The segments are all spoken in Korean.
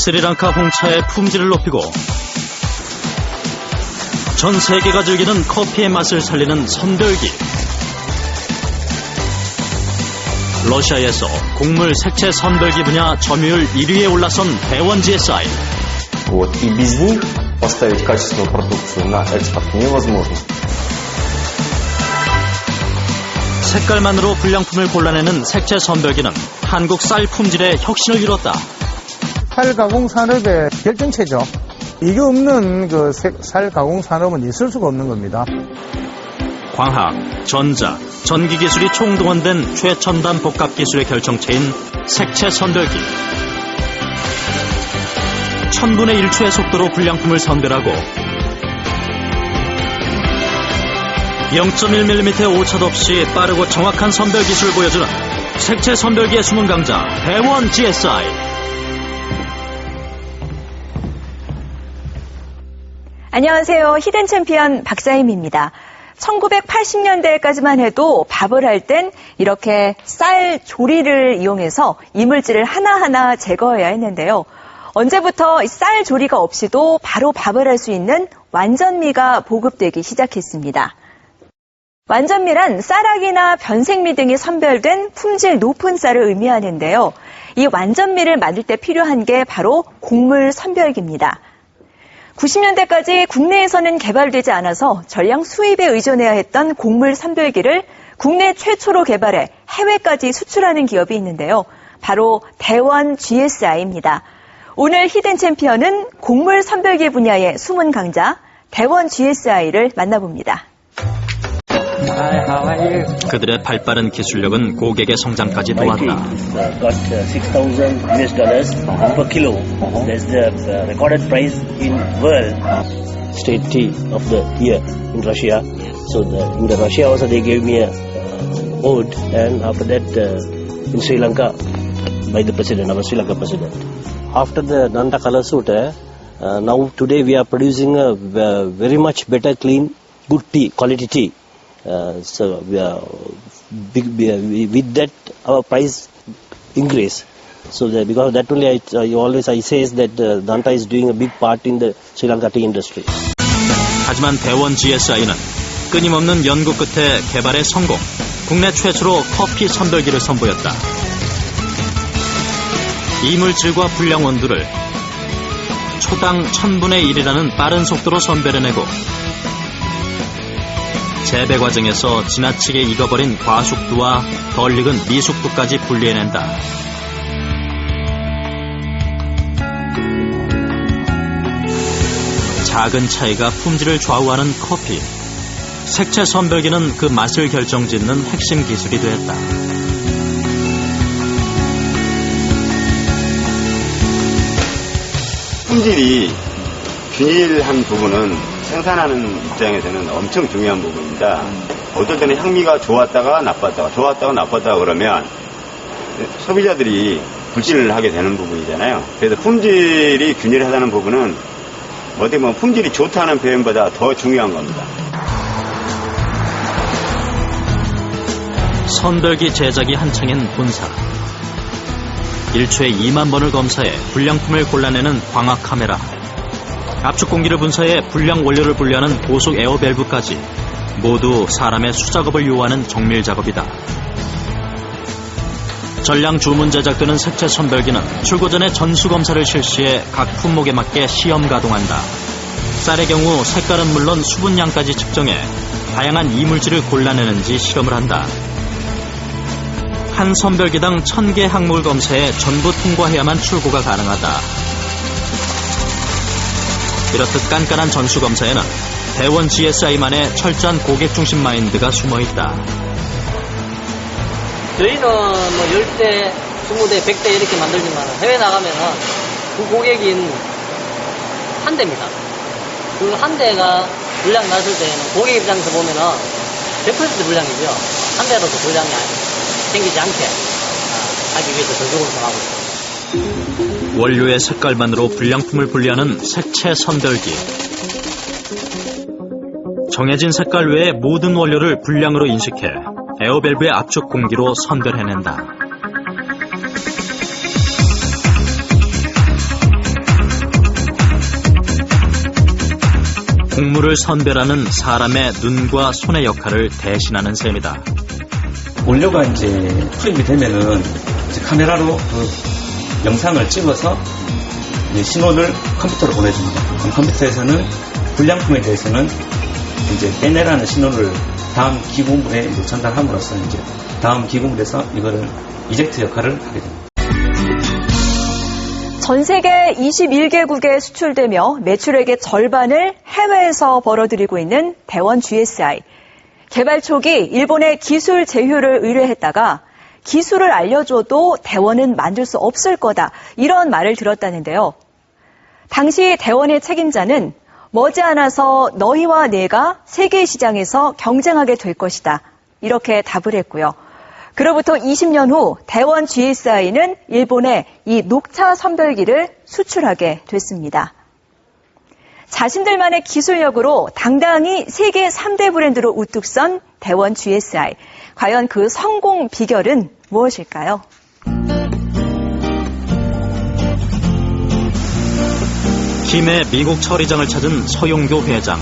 스리랑카 홍차의 품질을 높이고 전 세계가 즐기는 커피의 맛을 살리는 선별기. 러시아에서 곡물 색채 선별기 분야 점유율 1위에 올라선 대원 GSI. И без них поставить качественную продукцию на экспорт невозможно. 색깔만으로 불량품을 골라내는 색채 선별기는 한국 쌀 품질의 혁신을 이뤘다. 쌀 가공 산업의 결정체죠. 이게 없는 쌀 가공 산업은 있을 수가 없는 겁니다. 광학, 전자, 전기 기술이 총동원된 최첨단 복합 기술의 결정체인 색채 선별기. 1000분의 1초의 속도로 불량품을 선별하고 0.1mm의 오차도 없이 빠르고 정확한 선별 기술을 보여주는 색채 선별기의 숨은 강자 대원 GSI. 안녕하세요. 히든 챔피언 박사임입니다. 1980년대까지만 해도 밥을 할 땐 이렇게 쌀 조리를 이용해서 이물질을 하나하나 제거해야 했는데요. 언제부터 쌀 조리가 없이도 바로 밥을 할 수 있는 완전미가 보급되기 시작했습니다. 완전미란 쌀학이나 변색미 등이 선별된 품질 높은 쌀을 의미하는데요. 이 완전미를 만들 때 필요한 게 바로 곡물 선별기입니다. 90년대까지 국내에서는 개발되지 않아서 전량 수입에 의존해야 했던 곡물 선별기를 국내 최초로 개발해 해외까지 수출하는 기업이 있는데요. 바로 대원 GSI입니다. 오늘 히든 챔피언은 곡물 선별기 분야의 숨은 강자 대원 GSI를 만나봅니다. 그들의 발빠른 기술력은 고객의 성장까지 도왔다. Got $6,000 per kilo. That's the recorded price in world. State tea of the year in Russia. So in Russia also they gave me a award, and after that in Sri Lanka by the president, our Sri Lanka president. After the Nanda color suit, now today we are producing a very much better, clean, good tea, quality tea. So we are with that our price increase. So because that only I say is that Danta is doing a big part in the Sri Lanka tea industry. 하지만 대원 GSI는 끊임없는 연구 끝에 개발에 성공, 국내 최초로 커피 선별기를 선보였다. 이물질과 불량 원두를 초당 1000분의 1이라는 빠른 속도로 선별해내고 재배 과정에서 지나치게 익어버린 과숙두와 덜 익은 미숙두까지 분리해낸다. 작은 차이가 품질을 좌우하는 커피. 색채 선별기는 그 맛을 결정짓는 핵심 기술이 되었다. 품질이 균일한 부분은 생산하는 입장에서는 엄청 중요한 부분입니다. 어떨 때는 향미가 좋았다가 나빴다가 그러면 소비자들이 불신을 하게 되는 부분이잖아요. 그래서 품질이 균일하다는 부분은 어떻게 보면 품질이 좋다는 표현보다 더 중요한 겁니다. 선별기 제작이 한창인 본사. 1초에 2만 번을 검사해 불량품을 골라내는 광학 카메라. 압축 공기를 분사해 불량 원료를 분리하는 고속 에어밸브까지 모두 사람의 수작업을 요하는 정밀 작업이다. 전량 주문 제작되는 색채 선별기는 출고 전에 전수 검사를 실시해 각 품목에 맞게 시험 가동한다. 쌀의 경우 색깔은 물론 수분량까지 측정해 다양한 이물질을 골라내는지 실험을 한다. 한 선별기당 1000개 항목을 검사해 전부 통과해야만 출고가 가능하다. 이렇듯 깐깐한 전수검사에는 대원 GSI만의 철저한 고객 중심 마인드가 숨어있다. 저희는 10대, 20대, 100대 이렇게 만들지만 해외 나가면은 그 고객인 한 대입니다. 그 한 대가 불량 났을 때는 고객 입장에서 보면은 100% 불량이죠. 한 대로도 불량이 생기지 않게 하기 위해서 전수를 하고 있습니다. 원료의 색깔만으로 불량품을 분리하는 색채 선별기. 정해진 색깔 외의 모든 원료를 불량으로 인식해 에어밸브의 압축 공기로 선별해낸다. 곡물을 선별하는 사람의 눈과 손의 역할을 대신하는 셈이다. 원료가 이제 투입이 되면은 이제 카메라로 그 영상을 찍어서 이제 신호를 컴퓨터로 보내줍니다. 그럼 컴퓨터에서는 불량품에 대해서는 이제 빼내라는 신호를 다음 기구물에 이제 전달함으로써 이제 다음 기구물에서 이거를 이젝트 역할을 하게 됩니다. 전 세계 21개국에 수출되며 매출액의 절반을 해외에서 벌어들이고 있는 대원 GSI. 개발 초기 일본에 기술 제휴를 의뢰했다가 기술을 알려줘도 대원은 만들 수 없을 거다. 이런 말을 들었다는데요. 당시 대원의 책임자는 머지않아서 너희와 내가 세계 시장에서 경쟁하게 될 것이다. 이렇게 답을 했고요. 그로부터 20년 후 대원 GSI는 일본에 이 녹차 선별기를 수출하게 됐습니다. 자신들만의 기술력으로 당당히 세계 3대 브랜드로 우뚝 선 대원 GSI. 과연 그 성공 비결은 무엇일까요? 김해 미국 처리장을 찾은 서용교 회장.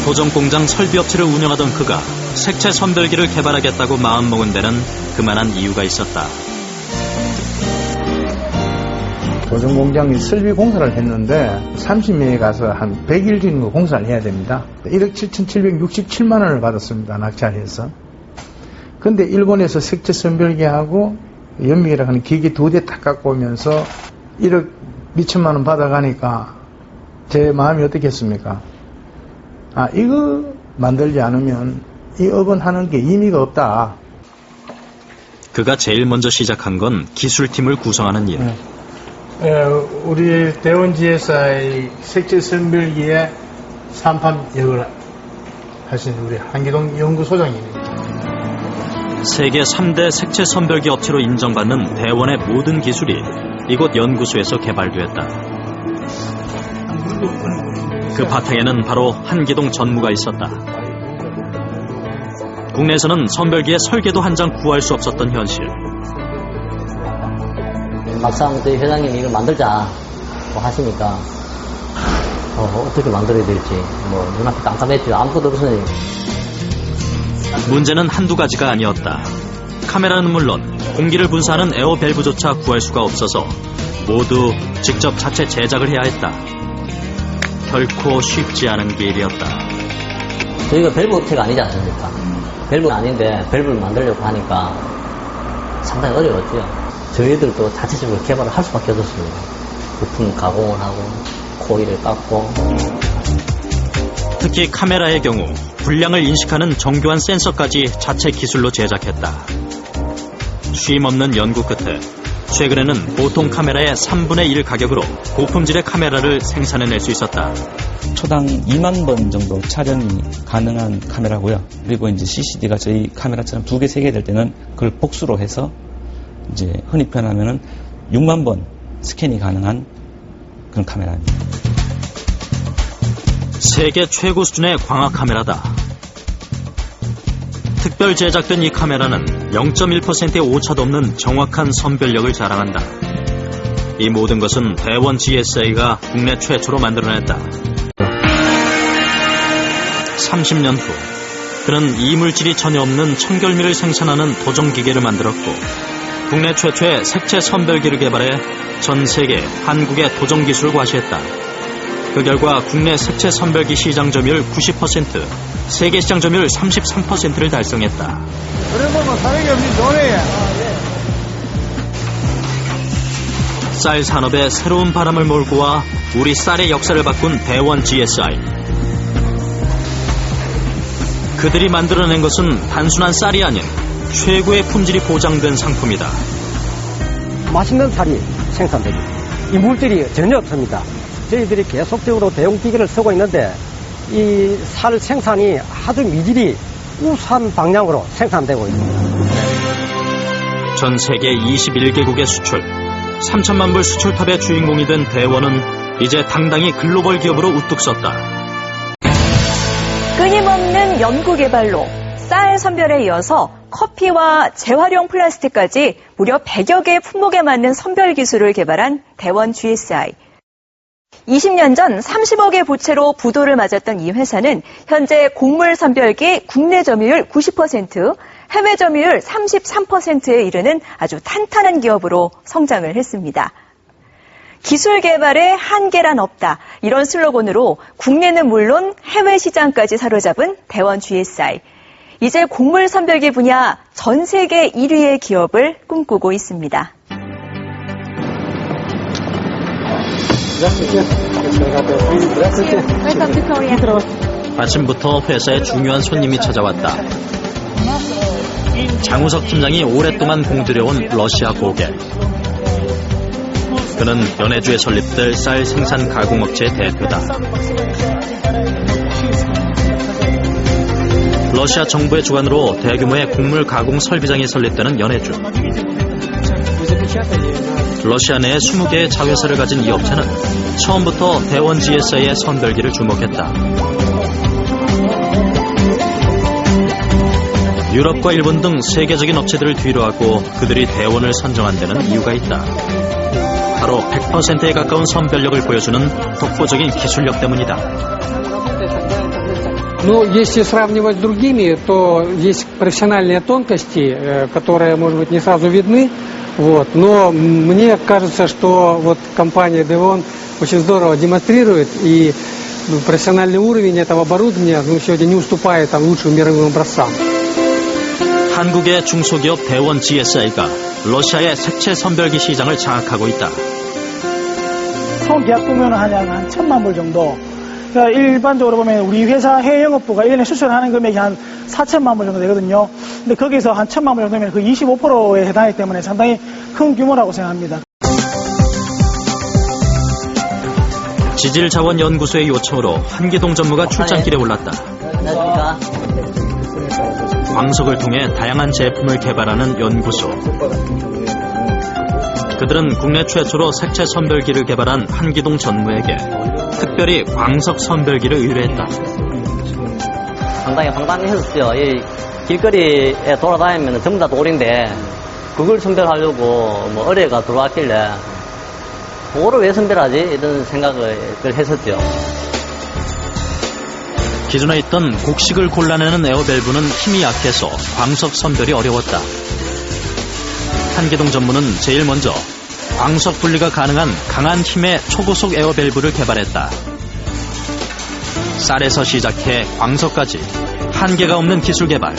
도전공장 설비업체를 운영하던 그가 색채 선별기를 개발하겠다고 마음먹은 데는 그만한 이유가 있었다. 도전공장이 설비 공사를 했는데 30명이 가서 한 100일 정도 공사를 해야 됩니다. 1억 7,767만 원을 받았습니다. 낙찰해서. 근데 일본에서 색채 선별기하고 연미기라고 하는 기계 2대 딱 갖고 오면서 1억 2천만 원 받아가니까 제 마음이 어떻겠습니까? 이거 만들지 않으면 이 업은 하는 게 의미가 없다. 그가 제일 먼저 시작한 건 기술팀을 구성하는 일. 우리 대원 GSI 색채 선별기의 산판 역을 하신 우리 한기동 연구소장입니다. 세계 3대 색채 선별기 업체로 인정받는 대원의 모든 기술이 이곳 연구소에서 개발되었다. 그 바탕에는 바로 한기동 전무가 있었다. 국내에서는 선별기의 설계도 한 장 구할 수 없었던 현실. 막상 저희 회장님이 이걸 만들자 하시니까 어떻게 만들어야 될지 눈앞이 깜깜했죠. 아무것도 없으니. 문제는 한두 가지가 아니었다. 카메라는 물론 공기를 분사하는 에어밸브조차 구할 수가 없어서 모두 직접 자체 제작을 해야 했다. 결코 쉽지 않은 길이었다. 저희가 밸브 업체가 아니지 않습니까? 밸브는 아닌데 밸브를 만들려고 하니까 상당히 어려웠죠. 저희들도 자체적으로 개발을 할 수밖에 없었습니다. 부품 가공을 하고 코일을 깎고. 특히 카메라의 경우 불량을 인식하는 정교한 센서까지 자체 기술로 제작했다. 쉼없는 연구 끝에 최근에는 보통 카메라의 3분의 1 가격으로 고품질의 카메라를 생산해낼 수 있었다. 초당 2만 번 정도 촬영이 가능한 카메라고요. 그리고 이제 CCD가 저희 카메라처럼 2개, 3개 될 때는 그걸 복수로 해서 이제 흔히 표현하면은 6만 번 스캔이 가능한 그런 카메라입니다. 세계 최고 수준의 광학 카메라다. 특별 제작된 이 카메라는 0.1%의 오차도 없는 정확한 선별력을 자랑한다. 이 모든 것은 대원 GSI가 국내 최초로 만들어냈다. 30년 후 그는 이물질이 전혀 없는 청결미를 생산하는 도정기계를 만들었고 국내 최초의 색채 선별기를 개발해 전 세계 한국의 도정기술을 과시했다. 그 결과 국내 색채 선별기 시장 점유율 90%, 세계 시장 점유율 33%를 달성했다. 그래 보면 사람이 없는 노래야. 쌀 산업에 새로운 바람을 몰고 와 우리 쌀의 역사를 바꾼 대원 GSI. 그들이 만들어낸 것은 단순한 쌀이 아닌 최고의 품질이 보장된 상품이다. 맛있는 쌀이 생산되고 이 물질이 전혀 없습니다. 저희들이 계속적으로 대용기계를 쓰고 있는데 이 쌀 생산이 아주 미질이 우수한 방향으로 생산되고 있습니다. 전 세계 21개국의 수출, 3천만 불 수출탑의 주인공이 된 대원은 이제 당당히 글로벌 기업으로 우뚝 섰다. 끊임없는 연구개발로 쌀 선별에 이어서 커피와 재활용 플라스틱까지 무려 100여 개의 품목에 맞는 선별 기술을 개발한 대원 GSI. 20년 전 30억의 부채로 부도를 맞았던 이 회사는 현재 곡물 선별기 국내 점유율 90%, 해외 점유율 33%에 이르는 아주 탄탄한 기업으로 성장을 했습니다. 기술 개발에 한계란 없다. 이런 슬로건으로 국내는 물론 해외 시장까지 사로잡은 대원 GSI. 이제 곡물 선별기 분야 전 세계 1위의 기업을 꿈꾸고 있습니다. 아침부터 회사에 중요한 손님이 찾아왔다. 장우석 팀장이 오랫동안 공들여온 러시아 고객. 그는 연해주에 설립될 쌀 생산 가공업체의 대표다. 러시아 정부의 주관으로 대규모의 곡물 가공 설비장이 설립되는 연해주. 러시아 내에 20개의 자회사를 가진 이 업체는 처음부터 대원 GSI의 선별기를 주목했다. 유럽과 일본 등 세계적인 업체들을 뒤로하고 그들이 대원을 선정한 데는 이유가 있다. 바로 100%에 가까운 선별력을 보여주는 독보적인 기술력 때문이다. Но если сравнивать с другими, то есть профессиональные тонкости, которые, может быть, не сразу видны. Вот. Но мне кажется, что вот компания Devon очень здорово демонстрирует, и профессиональный уровень этого оборудования сегодня не уступает там, лучшим мировым образцам. 한국의 중소기업 대원 GSI가 러시아의 색채 선별기 시장을 장악하고 있다. 총 계약 규모는 한 1,000만 불 정도. 그러니까 일반적으로 보면 우리 회사 해외 영업부가 1년에 수출하는 금액이 한 4천만 불 정도 되거든요. 근데 거기서 한 1,000만 불 정도면 그 25%에 해당하기 때문에 상당히 큰 규모라고 생각합니다. 지질자원연구소의 요청으로 한기동 전무가 출장길에 올랐다. 광석을 통해 다양한 제품을 개발하는 연구소. 그들은 국내 최초로 색채 선별기를 개발한 한기동 전무에게 특별히 광석 선별기를 의뢰했다. 상당히 황당했었죠. 이 길거리에 돌아다니면 전부 다 돌인데 그걸 선별하려고 뭐 의뢰가 들어왔길래 그거를 왜 선별하지? 이런 생각을 했었죠. 기존에 있던 곡식을 골라내는 에어밸브는 힘이 약해서 광석 선별이 어려웠다. 한기동 전무는 제일 먼저 광석 분리가 가능한 강한 힘의 초고속 에어밸브를 개발했다. 쌀에서 시작해 광석까지 한계가 없는 기술 개발.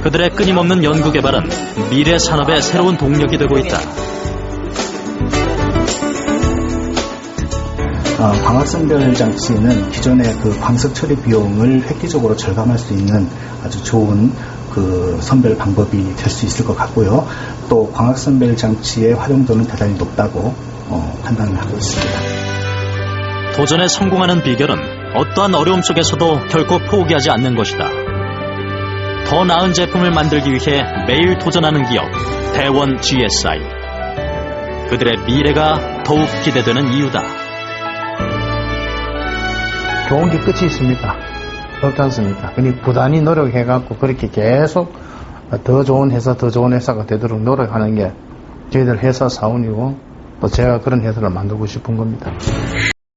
그들의 끊임없는 연구 개발은 미래 산업의 새로운 동력이 되고 있다. 광학선별 장치는 기존의 그 광석 처리 비용을 획기적으로 절감할 수 있는 아주 좋은 그 선별 방법이 될 수 있을 것 같고요. 또 광학선별 장치의 활용도는 대단히 높다고 판단을 하고 있습니다. 도전에 성공하는 비결은 어떠한 어려움 속에서도 결코 포기하지 않는 것이다. 더 나은 제품을 만들기 위해 매일 도전하는 기업, 대원 GSI. 그들의 미래가 더욱 기대되는 이유다. 좋은 게 끝이 있습니까? 없지 않습니까? 그러니 부단히 노력해갖고 그렇게 계속 더 좋은 회사가 되도록 노력하는 게 저희들 회사 사원이고 또 제가 그런 회사를 만들고 싶은 겁니다.